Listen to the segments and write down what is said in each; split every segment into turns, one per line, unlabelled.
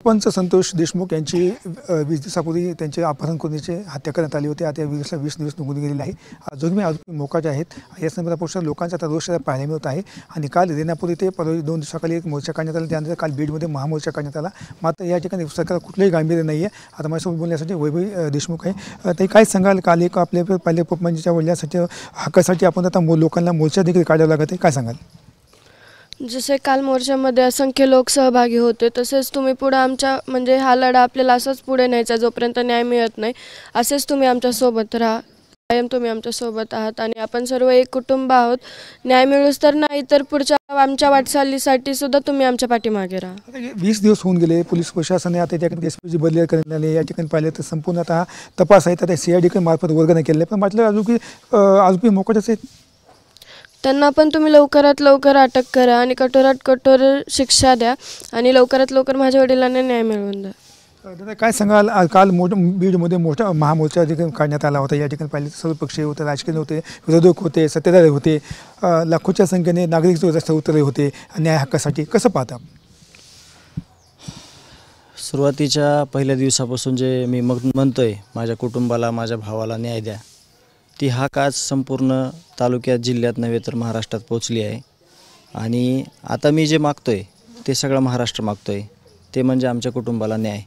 पंच संतोष देशमुख यांची 20 दिवसापूर्वी त्यांचे अपहरण करूनची हत्या करण्यात आली होती। आता 20 दिवस निघून गेलेले आहे। अजूनही आरोपी मोकाट आहेत। या संदर्भात लोकांचा आता रोष पाहायला मिळत आहे। आणि काल रेणापूर इथे 2 दिवसाखाली एक मोर्चा काढण्यात आला, त्यानंतर काल बीडमध्ये महामोर्चा काढण्यात आला। मात्र या ठिकाणी सरकार कुठलेही गांभीर्य नाही आहे। आता माझ्यासोबत बोलण्यासाठी वैभवी देशमुख आहे। ते काय सांगाल, काल एक आपल्या पहिले पप्पांच्या वडिलांसाठी हक्कासाठी आपण आता लोकांना मोर्चा देखील काढावा लागत आहे, काय सांगाल?
जसे काल मोर्चामध्ये असंख्य लोक सहभागी होते, तसेच तुम्ही पुढे आमच्या म्हणजे हा लढा आपल्याला असाच पुढे न्यायचा जोपर्यंत न्याय मिळत नाही। असेच तुम्ही आमच्या सोबत राहा, कायम तुम्ही आमच्या सोबत आहात आणि आपण सर्व एक कुटुंब आहोत। न्याय मिळूच तर नाही तर पुढच्या आमच्या वाटचालीसाठी सुद्धा तुम्ही आमच्या पाठीमागे राहा।
20 दिवस होऊन गेले, पोलीस प्रशासनाने आता त्या ठिकाणी एसपीची बदली करण्यात आली। या ठिकाणी पाहिलं तर संपूर्ण आता तपास आहे, तर CID मार्फत वर्ग नाही केले, पण म्हटलं आरोपी मोकाटच आहेत।
त्यांना पण तुम्ही लवकरात लवकर अटक करा आणि कठोरात कठोर शिक्षा द्या आणि लवकरात लवकर माझ्या वडिलांना न्याय मिळवून द्या।
दादा काय सांगाल, काल बीडमध्ये मोठा महामोर्चा देखील काढण्यात आला होता। या ठिकाणी पाहिले सर्व पक्षीय होते, राजकीय होते, विरोधक होते, सत्ताधारी होते, लाखोच्या संख्येने नागरिक रस्त्यावर उतरले होते न्याय हक्कासाठी, कसं पाहता?
सुरुवातीच्या पहिल्या दिवसापासून जे मी म्हणतोय माझ्या कुटुंबाला, माझ्या भावाला न्याय द्या, ती हाक आज संपूर्ण तालुक्यात, जिल्ह्यात नव्हे तर महाराष्ट्रात पोचली आहे। आणि आता मी जे मागतोय ते सगळं महाराष्ट्र मागतोय, ते म्हणजे आमच्या कुटुंबाला न्याय।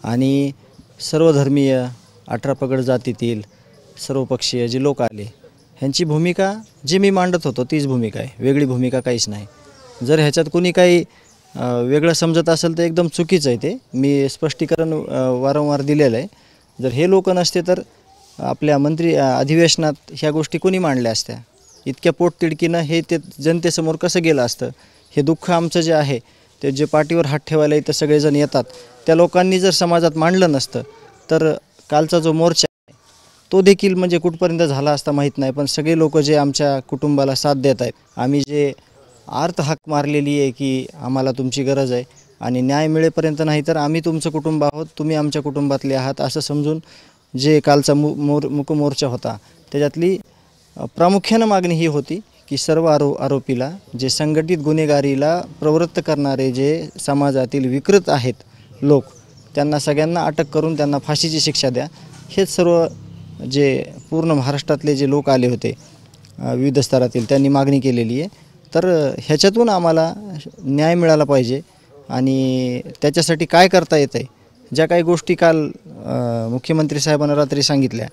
आणि सर्व धर्मीय, 18 पगड जातीतील सर्व पक्षीय जे लोक आले, ह्यांची भूमिका जी मी मांडत होतो तीच भूमिका आहे, वेगळी भूमिका काहीच नाही। जर ह्याच्यात कोणी काही वेगळं समजत असेल तर एकदम चुकीचं आहे। ते मी स्पष्टीकरण वारंवार दिलेलं आहे। जर हे लोक नसते तर आपल्या मंत्री अधिवेशनात ह्या गोष्टी कोणी मांडल्या असत्या? इतक्या पोटतिडकीनं हे ते जनतेसमोर कसं गेलं असतं? हे दुःख आमचं जे आहे, ते जे पाठीवर हात ठेवायला इथं सगळेजण येतात, त्या लोकांनी जर समाजात मांडलं नसतं तर कालचा जो मोर्चा आहे तो देखील म्हणजे कुठपर्यंत झाला असता माहीत नाही। पण सगळे लोक जे आमच्या कुटुंबाला साथ देत आहेत, आम्ही जे आर्त हाक मारलेली आहे की आम्हाला तुमची गरज आहे आणि न्याय मिळेपर्यंत नाही तर आम्ही तुमचं कुटुंब आहोत, तुम्ही आमच्या कुटुंबातले आहात, असं समजून जे कालचा मुकमोर्चा होता त्याच्यातली प्रामुख्यानं मागणी ही होती की सर्व आरोपीला, जे संघटित गुन्हेगारीला प्रवृत्त करणारे जे समाजातील विकृत आहेत लोक, त्यांना सगळ्यांना अटक करून त्यांना फाशीची शिक्षा द्या। हेच सर्व जे पूर्ण महाराष्ट्रातले जे लोक आले होते विविध स्तरातील, त्यांनी मागणी केलेली आहे। तर ह्याच्यातून आम्हाला न्याय मिळाला पाहिजे आणि त्याच्यासाठी काय करता येतं आहे, ज्या काही गोष्टी काल मुख्यमंत्री साहेबांना रात्री सांगितल्या,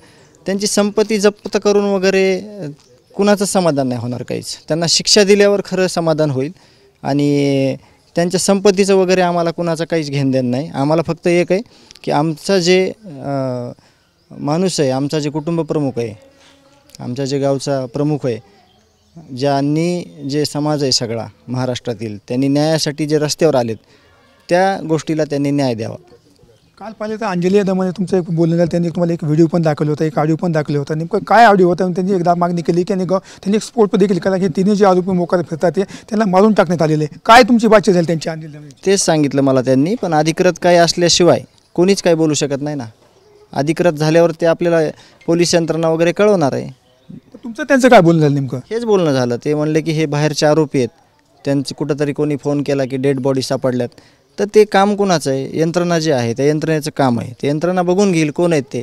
त्यांची संपत्ती जप्त करून वगैरे कुणाचं समाधान नाही होणार काहीच। त्यांना शिक्षा दिल्यावर खरं समाधान होईल आणि त्यांच्या संपत्तीचं वगैरे आम्हाला कुणाचं काहीच घेणदेण नाही। आम्हाला फक्त एक आहे की आमचा जे माणूस आहे, आमचा जे कुटुंब प्रमुख आहे, आमच्या जे गावचा प्रमुख आहे, ज्यांनी जे समाज आहे सगळा महाराष्ट्रातील, त्यांनी न्यायासाठी जे रस्त्यावर आलेत त्या गोष्टीला त्यांनी न्याय द्यावा।
काल पाहिलं तर अंजली दमाने तुमचं एक बोलणं झालं, त्यांनी तुम्हाला एक व्हिडिओ पण दाखवलं होतं, एक ऑडिओ पण दाखवलं होतं। नेमकं काय ऑडिओ होता? त्यांनी एकदा मागणी केली की त्यांनी एक स्फोट देखील केला की तिने जे आरोपी मोकाट फिरतात ते त्यांना मारून टाकण्यात आलेले। काय तुमची बातचीत झाली त्यांची अंजली दमाने?
तेच सांगितलं मला त्यांनी, पण अधिकृत काय असल्याशिवाय कोणीच काय बोलू शकत नाही ना। अधिकृत झाल्यावर ते आपल्याला पोलीस यंत्रणा वगैरे कळवणार आहे।
तुमचं त्यांचं काय बोलणं झालं नेमकं?
हेच बोलणं झालं। ते म्हणले की हे बाहेरचे आरोपी आहेत, त्यांचं कुठंतरी कोणी फोन केला की डेड बॉडी सापडल्यात, तर ते काम कोणाचं आहे? यंत्रणा जे आहे त्या यंत्रणेचं काम आहे, ते यंत्रणा बघून घेईल कोण आहेत ते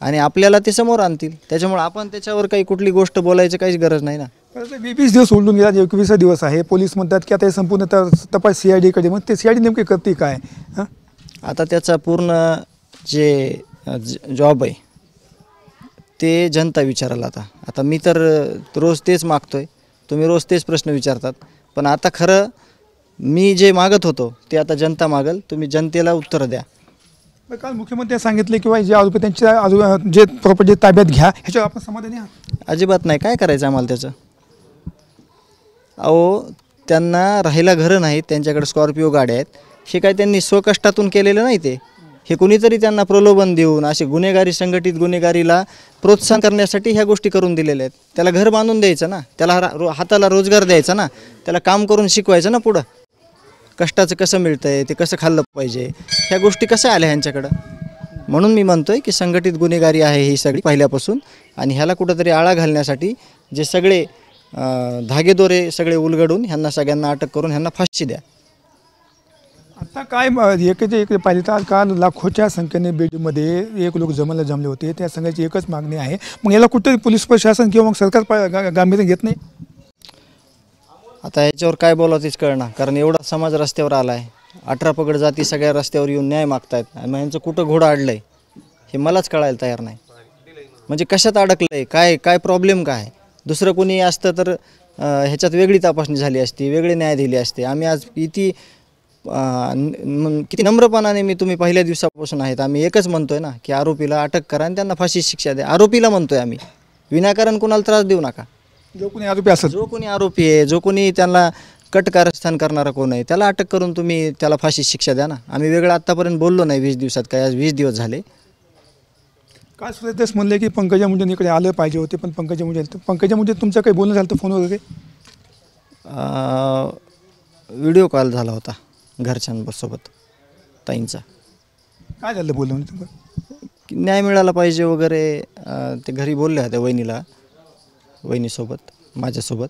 आणि आपल्याला ते समोर आणतील। त्याच्यामुळे आपण त्याच्यावर काही कुठली गोष्ट बोलायची काहीच गरज नाही ना।
20 दिवस सोडून गेला, 21 दिवस आहे। पोलीस म्हणतात की आता हे संपूर्ण तपास CIDकडे, मग ते CID नेमके करते काय?
आता त्याचा पूर्ण जे जॉब आहे ते जनता विचारायला आता मी तर रोज तेच मागतोय, तुम्ही रोज तेच प्रश्न विचारतात, पण आता खरं मी जे मागत होतो ते आता जनता मागल, तुम्ही जनतेला उत्तर द्या।
काल मुख्यमंत्र्यांनी सांगितले किंवा जे आरोपी त्यांच्या जे प्रॉपर्टी ताब्यात घ्या, ह्याच्यावर आपण समाधानी आहात?
अजिबात नाही। काय करायचं आम्हाला त्याचं? अहो, त्यांना राहायला घरं नाहीत, त्यांच्याकडे स्कॉर्पिओ गाड्या आहेत, हे काय त्यांनी स्वकष्टातून केलेलं नाही, ते हे कुणीतरी त्यांना प्रलोभन देऊन असे गुन्हेगारी, संघटित गुन्हेगारीला प्रोत्साहन करण्यासाठी ह्या गोष्टी करून दिलेल्या आहेत। त्याला घर बांधून द्यायचं ना, त्याला हाताला रोजगार द्यायचा ना, त्याला काम करून शिकवायचं ना, पुढं कष्टाचं कसं मिळतं आहे, ते कसं खाल्लं पाहिजे, ह्या गोष्टी कशा आल्या ह्यांच्याकडं? म्हणून मी म्हणतोय की संघटित गुन्हेगारी आहे ही सगळी पहिल्यापासून, आणि ह्याला कुठंतरी आळा घालण्यासाठी जे सगळे धागेदोरे सगळे उलगडून ह्यांना सगळ्यांना अटक करून ह्यांना फाशी द्या।
आता काय एकेचे एक पाहिजे तर काल लाखोच्या संख्येने बीडमध्ये एक लोक जमले होते. त्या संघाची एकच मागणी आहे. मग याला कुठेतरी पोलीस प्रशासन किंवा मग सरकार गांभीर्य घेत नाही.
आता याच्यावर काय बोलावं तेच कळणार, कारण एवढा समाज रस्त्यावर आला आहे. 18 पगड जाती सगळ्या रस्त्यावर येऊन न्याय मागतायत आणि मग यांचं कुठं घोडं अडलंय हे मलाच कळायला तयार नाही. म्हणजे कशात अडकलंय, काय प्रॉब्लेम काय. दुसरं कोणी असतं तर ह्याच्यात वेगळी तपासणी झाली असती, वेगळे न्याय दिले असते. आम्ही आज किती नम्रपणाने तुम्ही पहिल्या दिवसापासून आहेत. आम्ही एकच म्हणतोय ना की आरोपीला अटक करा आणि त्यांना फाशी शिक्षा द्या. आरोपीला म्हणतोय आम्ही, विनाकारण कोणाला त्रास देऊ नका.
जो कोणी आरोपी असेल,
जो कोणी आरोपी आहे, जो कोणी त्यांना कटकारस्थान करणारा कोण आहे त्याला अटक करून तुम्ही त्याला फाशी शिक्षा द्या ना. आम्ही वेगळं आत्तापर्यंत बोललो नाही 20 दिवसात, काय आज 20 दिवस झाले.
काय सुद्धा म्हणले की पंकजा मुंडे इकडे आलं पाहिजे होते, पण पंकजा मुंडे तुमचं काही बोलणं झालं तर फोनवर वगैरे?
व्हिडिओ कॉल झाला होता घरच्यांसोबत ताईंचा.
काय झालं बोलणं तुम्हाला?
न्याय मिळाला पाहिजे वगैरे. ते घरी बोलले होते वहिनीसोबत, माझ्यासोबत.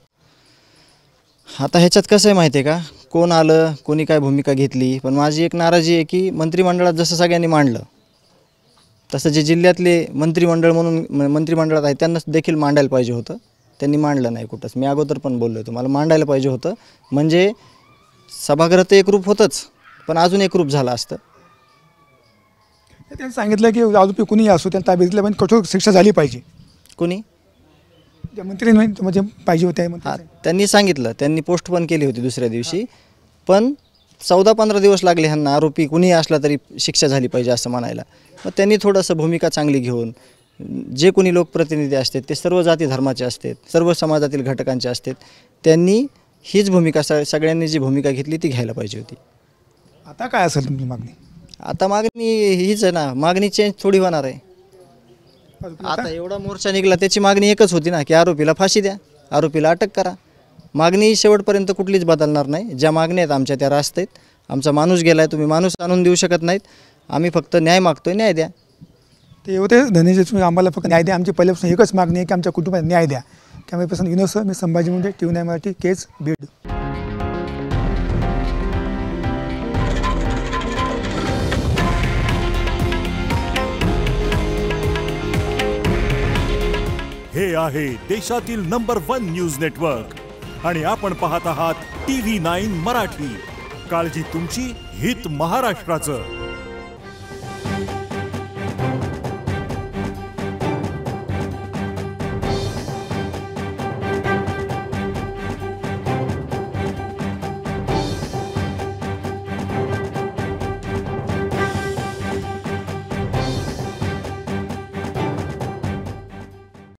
आता ह्याच्यात कसं आहे माहिती आहे का, कोण आलं, कोणी काय भूमिका घेतली, पण माझी एक नाराजी आहे की मंत्रिमंडळात जसं सगळ्यांनी मांडलं तसं जे जिल्ह्यातले मंत्रिमंडळ म्हणून मंत्रिमंडळात आहे त्यांना देखील मांडायला पाहिजे होतं. त्यांनी मांडलं नाही कुठंच. मी अगोदर पण बोललो होतो, मला मांडायला पाहिजे होतं. म्हणजे सभागृह तर एकरूप होतंच, पण अजून एकरूप झालं असतं.
त्यांनी सांगितलं की आरोपी कुणीही असो त्यांना ताब्यात घेतलं पाहिजे, कठोर शिक्षा झाली पाहिजे.
कोणी?
त्या मंत्र्यांनी म्हणजे पाहिजे होत्या.
हां, त्यांनी सांगितलं. त्यांनी पोस्ट पण केली होती दुसऱ्या दिवशी. पण 14-15 दिवस लागले ह्यांना आरोपी कुणीही असला तरी शिक्षा झाली पाहिजे असं म्हणायला. मग त्यांनी थोडंसं भूमिका चांगली घेऊन, जे कोणी लोकप्रतिनिधी असतात ते सर्व जाती धर्माचे असतात, सर्व समाजातील घटकांचे असतात, त्यांनी हीच भूमिका सगळ्यांनी जी भूमिका घेतली ती घ्यायला पाहिजे होती.
आता काय असेल तुमची मागणी?
आता मागणी हीच आहे ना, मागणी चेंज थोडी होणार आहे. आता एवढा मोर्चा निघाला त्याची मागणी एकच होती ना की आरोपीला फाशी द्या, आरोपीला अटक करा. मागणी शेवटपर्यंत कुठलीच बदलणार नाही. ज्या मागण्या आहेत आमच्या त्या रास्त आहेत. आमचा माणूस गेला आहे, तुम्ही माणूस आणून देऊ शकत नाहीत. आम्ही फक्त न्याय मागतोय, न्याय द्या.
ते होते धनेजय, तुम्ही आम्हाला फक्त न्याय द्या. आमची पहिल्यापासून एकच मागणी आहे की आमच्या कुटुंबाला न्याय द्या. कॅमेरापर्सन विनोद सर, मी संभाजी मुंडे, TV9 मराठी, केज, बीड.
हे आहे देशातील नंबर 1 न्यूज नेटवर्क आणि आपण पाहत आहात TV9 मराठी. काळजी तुमची, हित महाराष्ट्राचं.